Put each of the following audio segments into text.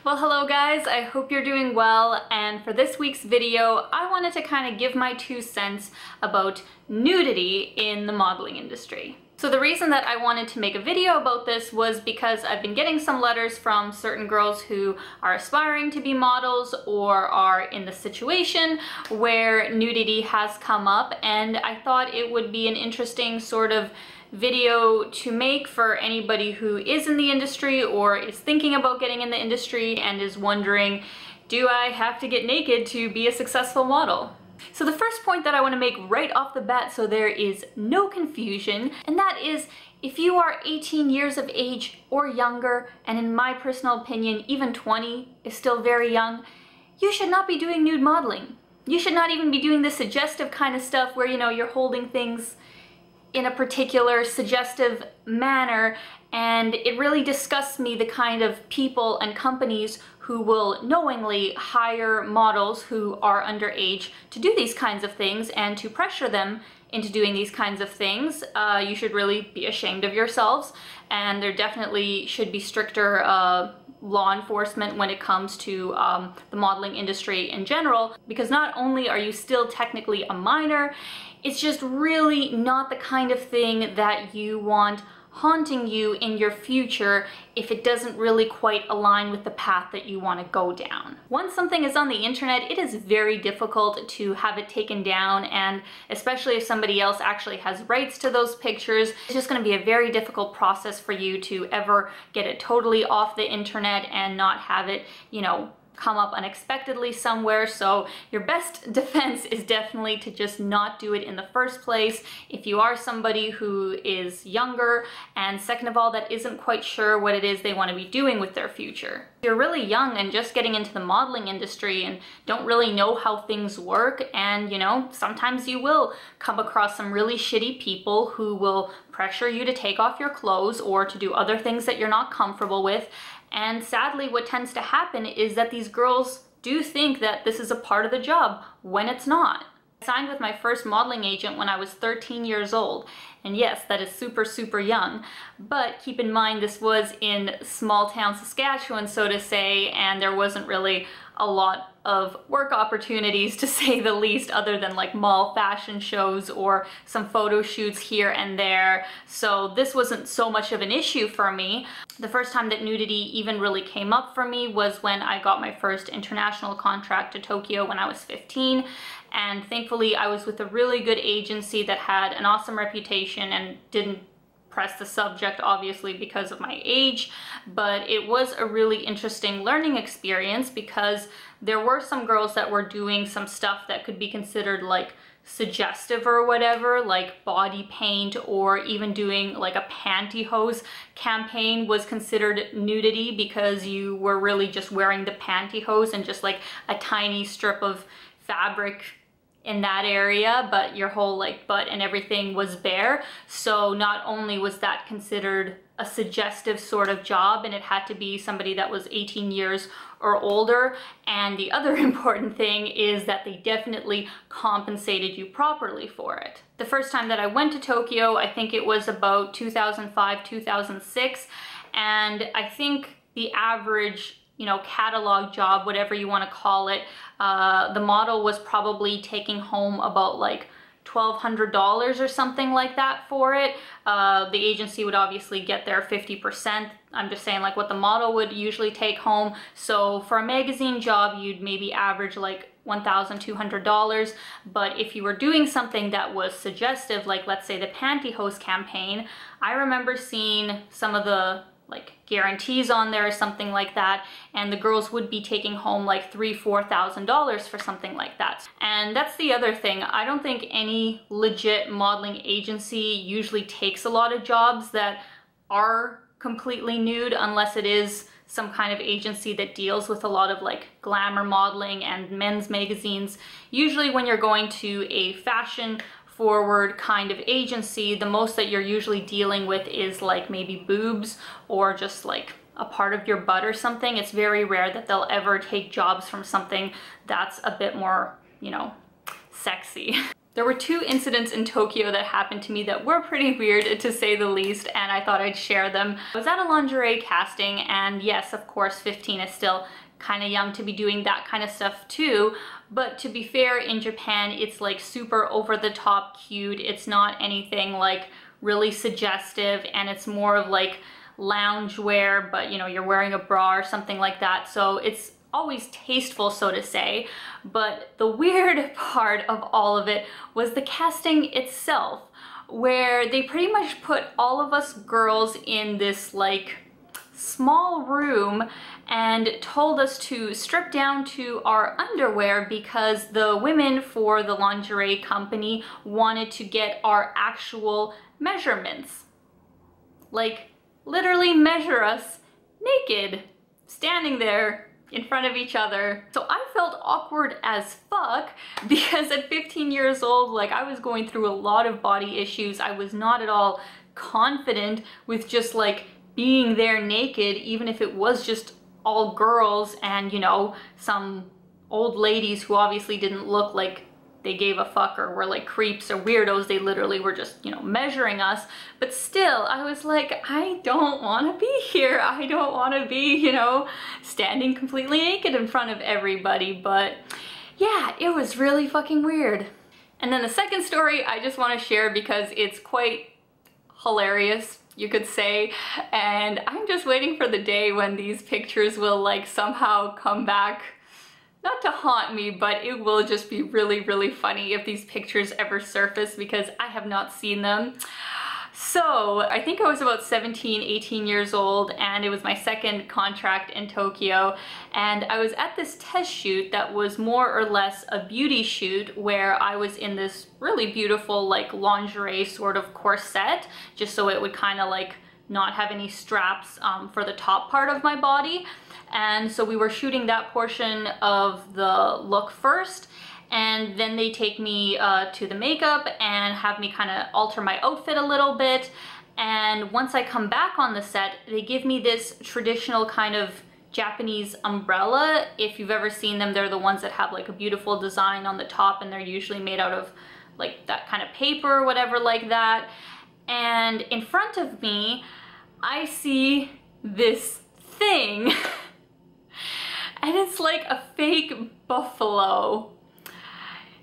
Well, hello guys, I hope you're doing well, and for this week's video, I wanted to kind of give my 2 cents about nudity in the modeling industry. So the reason that I wanted to make a video about this was because I've been getting some letters from certain girls who are aspiring to be models or are in the situation where nudity has come up, and I thought it would be an interesting sort of video to make for anybody who is in the industry or is thinking about getting in the industry and is wondering, do I have to get naked to be a successful model? So the first point that I want to make right off the bat so there is no confusion, and that is if you are 18 years of age or younger, and in my personal opinion even 20 is still very young, you should not be doing nude modeling. You should not even be doing the suggestive kind of stuff where, you know, you're holding things in a particular suggestive manner, and it really disgusts me the kind of people and companies who will knowingly hire models who are underage to do these kinds of things and to pressure them into doing these kinds of things. You should really be ashamed of yourselves, and there definitely should be stricter law enforcement when it comes to the modeling industry in general, because not only are you still technically a minor, it's just really not the kind of thing that you want haunting you in your future if it doesn't really quite align with the path that you want to go down. Once something is on the internet, it is very difficult to have it taken down, and especially if somebody else actually has rights to those pictures, it's just going to be a very difficult process for you to ever get it totally off the internet and not have it, you know, come up unexpectedly somewhere. So your best defense is definitely to just not do it in the first place if you are somebody who is younger, and second of all, that isn't quite sure what it is they want to be doing with their future. If you're really young and just getting into the modeling industry and don't really know how things work, and you know, sometimes you will come across some really shitty people who will pressure you to take off your clothes or to do other things that you're not comfortable with. And sadly, what tends to happen is that these girls do think that this is a part of the job when it's not. I signed with my first modeling agent when I was 13 years old. And yes, that is super, super young. But keep in mind, this was in small town Saskatchewan, so to say, and there wasn't really a lot of work opportunities, to say the least, other than like mall fashion shows or some photo shoots here and there. So this wasn't so much of an issue for me. The first time that nudity even really came up for me was when I got my first international contract to Tokyo when I was 15. And thankfully I was with a really good agency that had an awesome reputation and didn't press the subject, obviously, because of my age, but it was a really interesting learning experience because there were some girls that were doing some stuff that could be considered like suggestive or whatever, like body paint, or even doing like a pantyhose campaign was considered nudity because you were really just wearing the pantyhose and just like a tiny strip of fabric in that area, but your whole like butt and everything was bare. So not only was that considered a suggestive sort of job, and it had to be somebody that was 18 years or older, and the other important thing is that they definitely compensated you properly for it. The first time that I went to Tokyo, I think it was about 2005, 2006, and I think the average, you know, catalog job, whatever you want to call it, the model was probably taking home about like $1,200 or something like that for it. The agency would obviously get their 50%. I'm just saying like what the model would usually take home. So for a magazine job, you'd maybe average like $1,200, but if you were doing something that was suggestive, like let's say the pantyhose campaign, I remember seeing some of the like guarantees on there or something like that, and the girls would be taking home like $3,000–4,000 for something like that. And that's the other thing, I don't think any legit modeling agency usually takes a lot of jobs that are completely nude, unless it is some kind of agency that deals with a lot of like glamour modeling and men's magazines. Usually when you're going to a fashion forward kind of agency, the most that you're usually dealing with is like maybe boobs or just like a part of your butt or something. It's very rare that they'll ever take jobs from something that's a bit more, you know, sexy. There were two incidents in Tokyo that happened to me that were pretty weird, to say the least, and I thought I'd share them. I was at a lingerie casting, and yes, of course, 15 is still kind of young to be doing that kind of stuff too, but to be fair, in Japan, it's like super over the top cute. It's not anything like really suggestive, and it's more of like loungewear, but you know, you're wearing a bra or something like that, so it's always tasteful, so to say. But the weird part of all of it was the casting itself, where they pretty much put all of us girls in this like small room and told us to strip down to our underwear because the women for the lingerie company wanted to get our actual measurements. Like, literally measure us naked, standing there in front of each other. So I felt awkward as fuck because at 15 years old, like, I was going through a lot of body issues. I was not at all confident with just like being there naked, even if it was just all girls and, you know, some old ladies who obviously didn't look like they gave a fuck or were like creeps or weirdos. They literally were just, you know, measuring us. But still, I was like, I don't want to be here. I don't want to be, you know, standing completely naked in front of everybody. But yeah, it was really fucking weird. And then the second story I just want to share because it's quite hilarious, you could say, and I'm just waiting for the day when these pictures will like somehow come back, not to haunt me, but it will just be really, really funny if these pictures ever surface because I have not seen them. So I think I was about 17, 18 years old, and it was my second contract in Tokyo, and I was at this test shoot that was more or less a beauty shoot where I was in this really beautiful like lingerie sort of corset, just so it would kind of like not have any straps for the top part of my body. And so we were shooting that portion of the look first, and then they take me to the makeup and have me kind of alter my outfit a little bit. And once I come back on the set, they give me this traditional kind of Japanese umbrella. If you've ever seen them, they're the ones that have like a beautiful design on the top, and they're usually made out of like that kind of paper or whatever like that. And in front of me, I see this thing and it's like a fake buffalo.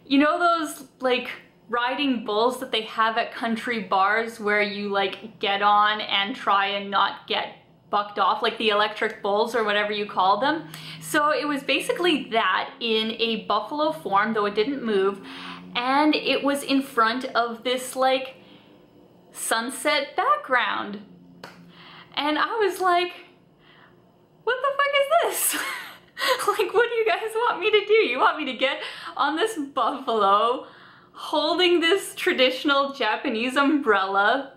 You know those like riding bulls that they have at country bars where you like get on and try and not get bucked off, like the electric bulls or whatever you call them? So it was basically that in a buffalo form, though it didn't move, and it was in front of this like sunset background. And I was like, what the fuck is this? Like, what do you guys want me to do? You want me to get on this buffalo holding this traditional Japanese umbrella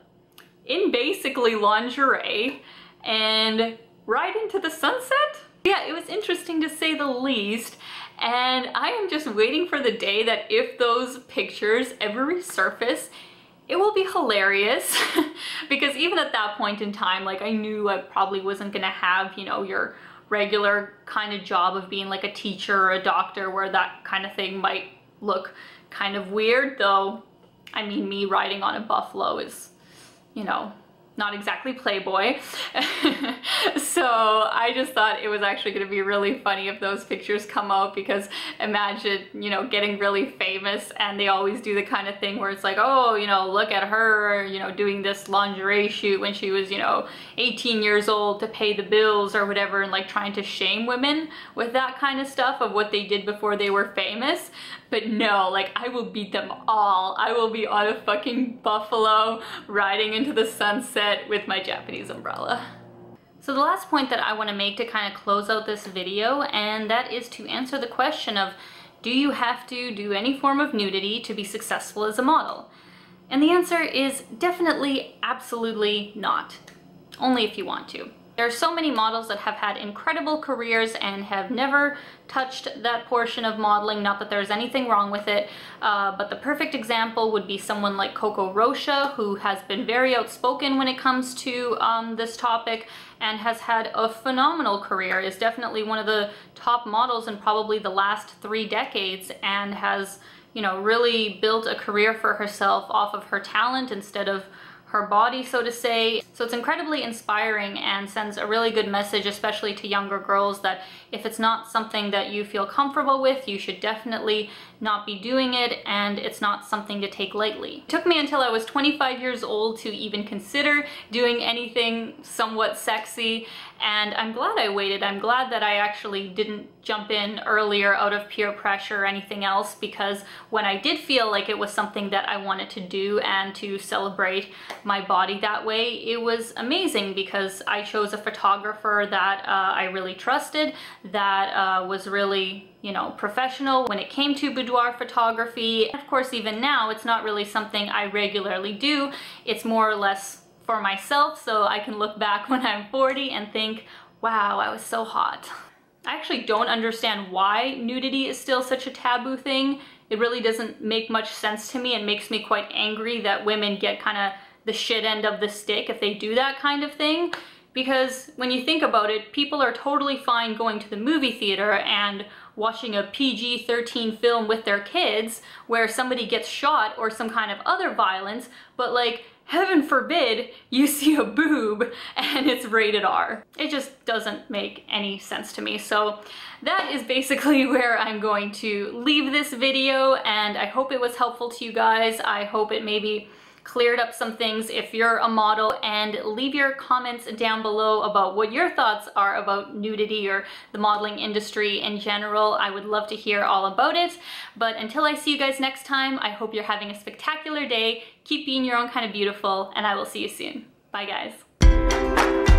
in basically lingerie and ride into the sunset? Yeah, it was interesting to say the least, and I am just waiting for the day that if those pictures ever resurface, it will be hilarious because even at that point in time, like, I knew I probably wasn't gonna have, you know, your regular kind of job of being like a teacher or a doctor where that kind of thing might look kind of weird, though, I mean, me riding on a buffalo is, you know, not exactly Playboy. So I just thought it was actually going to be really funny if those pictures come out, because imagine, you know, getting really famous and they always do the kind of thing where it's like, oh, you know, look at her, you know, doing this lingerie shoot when she was, you know, 18 years old to pay the bills or whatever, and like trying to shame women with that kind of stuff of what they did before they were famous. But no, like, I will beat them all. I will be on a fucking buffalo riding into the sunset with my Japanese umbrella. So the last point that I want to make to kind of close out this video, and that is to answer the question of, do you have to do any form of nudity to be successful as a model? And the answer is definitely, absolutely not. Only if you want to. There are so many models that have had incredible careers and have never touched that portion of modeling, not that there's anything wrong with it, but the perfect example would be someone like Coco Rocha, who has been very outspoken when it comes to this topic and has had a phenomenal career, is definitely one of the top models in probably the last 3 decades, and has, you know, really built a career for herself off of her talent instead of her body, so to say. So it's incredibly inspiring and sends a really good message, especially to younger girls, that if it's not something that you feel comfortable with, you should definitely not be doing it, and it's not something to take lightly. It took me until I was 25 years old to even consider doing anything somewhat sexy, and I'm glad I waited. I'm glad that I actually didn't jump in earlier out of peer pressure or anything else, because when I did feel like it was something that I wanted to do and to celebrate my body that way, it was amazing because I chose a photographer that I really trusted, that was really, you know, professional when it came to boudoir photography. Of course, even now, it's not really something I regularly do. It's more or less for myself, so I can look back when I'm 40 and think, wow, I was so hot. I actually don't understand why nudity is still such a taboo thing. It really doesn't make much sense to me and makes me quite angry that women get kind of the shit end of the stick if they do that kind of thing. Because when you think about it, people are totally fine going to the movie theater and watching a PG-13 film with their kids where somebody gets shot or some kind of other violence, but like, heaven forbid you see a boob and it's rated R. It just doesn't make any sense to me. So that is basically where I'm going to leave this video, and I hope it was helpful to you guys. I hope it maybe cleared up some things if you're a model, and leave your comments down below about what your thoughts are about nudity or the modeling industry in general. I would love to hear all about it. But until I see you guys next time, I hope you're having a spectacular day. Keep being your own kind of beautiful, and I will see you soon. Bye guys.